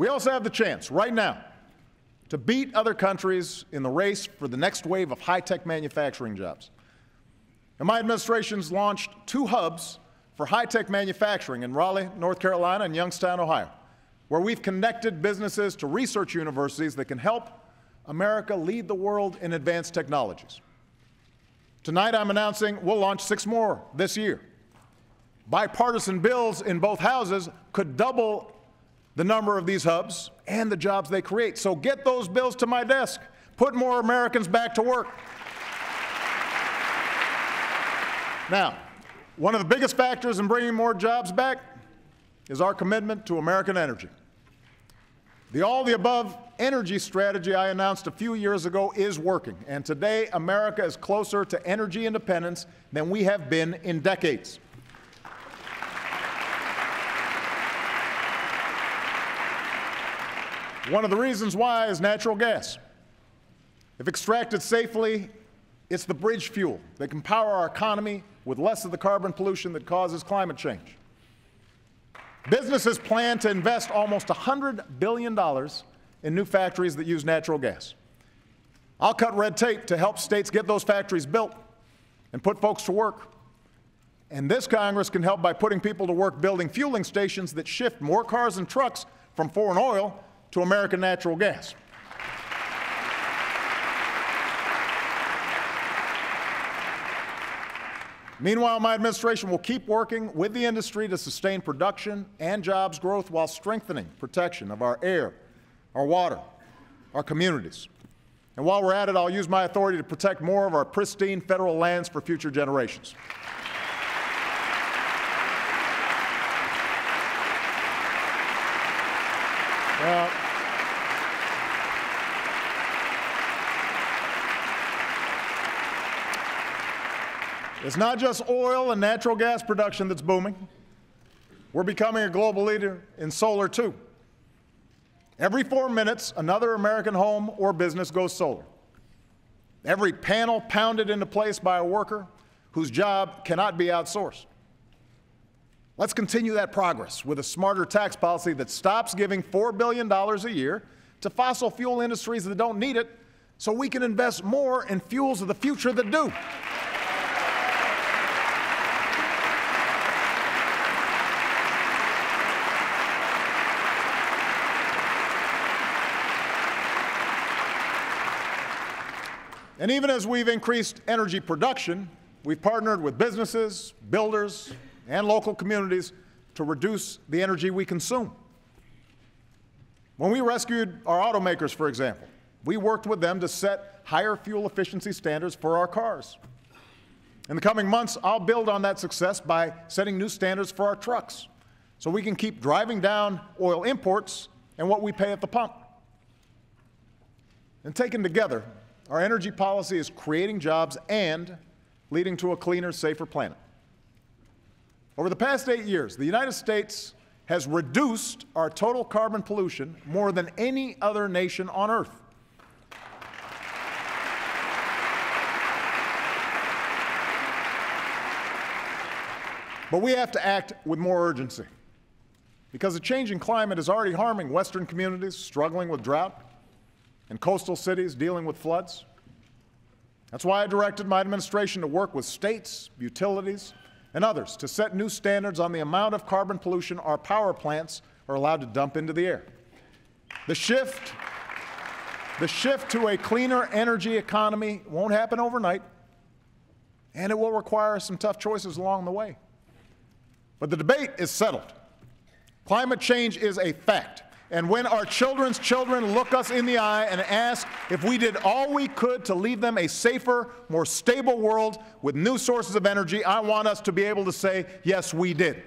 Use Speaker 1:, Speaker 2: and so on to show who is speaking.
Speaker 1: We also have the chance right now to beat other countries in the race for the next wave of high-tech manufacturing jobs. And my administration's launched 2 hubs for high-tech manufacturing in Raleigh, North Carolina, and Youngstown, Ohio, where we've connected businesses to research universities that can help America lead the world in advanced technologies. Tonight, I'm announcing we'll launch 6 more this year. Bipartisan bills in both houses could double the number of these hubs and the jobs they create. So get those bills to my desk. Put more Americans back to work. Now, one of the biggest factors in bringing more jobs back is our commitment to American energy. The all-the-above energy strategy I announced a few years ago is working, and today America is closer to energy independence than we have been in decades. One of the reasons why is natural gas. If extracted safely, it's the bridge fuel that can power our economy with less of the carbon pollution that causes climate change. Businesses plan to invest almost $100 billion in new factories that use natural gas. I'll cut red tape to help states get those factories built and put folks to work. And this Congress can help by putting people to work building fueling stations that shift more cars and trucks from foreign oil to American natural gas. Meanwhile, my administration will keep working with the industry to sustain production and jobs growth while strengthening protection of our air, our water, our communities. And while we're at it, I'll use my authority to protect more of our pristine federal lands for future generations. It's not just oil and natural gas production that's booming. We're becoming a global leader in solar, too. Every 4 minutes, another American home or business goes solar. Every panel pounded into place by a worker whose job cannot be outsourced. Let's continue that progress with a smarter tax policy that stops giving $4 billion a year to fossil fuel industries that don't need it, so we can invest more in fuels of the future that do. And even as we've increased energy production, we've partnered with businesses, builders, and local communities to reduce the energy we consume. When we rescued our automakers, for example, we worked with them to set higher fuel efficiency standards for our cars. In the coming months, I'll build on that success by setting new standards for our trucks, so we can keep driving down oil imports and what we pay at the pump. And taken together, our energy policy is creating jobs and leading to a cleaner, safer planet. Over the past 8 years, the United States has reduced our total carbon pollution more than any other nation on Earth. But we have to act with more urgency, because the changing climate is already harming Western communities struggling with drought and coastal cities dealing with floods. That's why I directed my administration to work with states, utilities, and others to set new standards on the amount of carbon pollution our power plants are allowed to dump into the air. The shift to a cleaner energy economy won't happen overnight, and it will require some tough choices along the way. But the debate is settled. Climate change is a fact. And when our children's children look us in the eye and ask if we did all we could to leave them a safer, more stable world with new sources of energy, I want us to be able to say, yes, we did.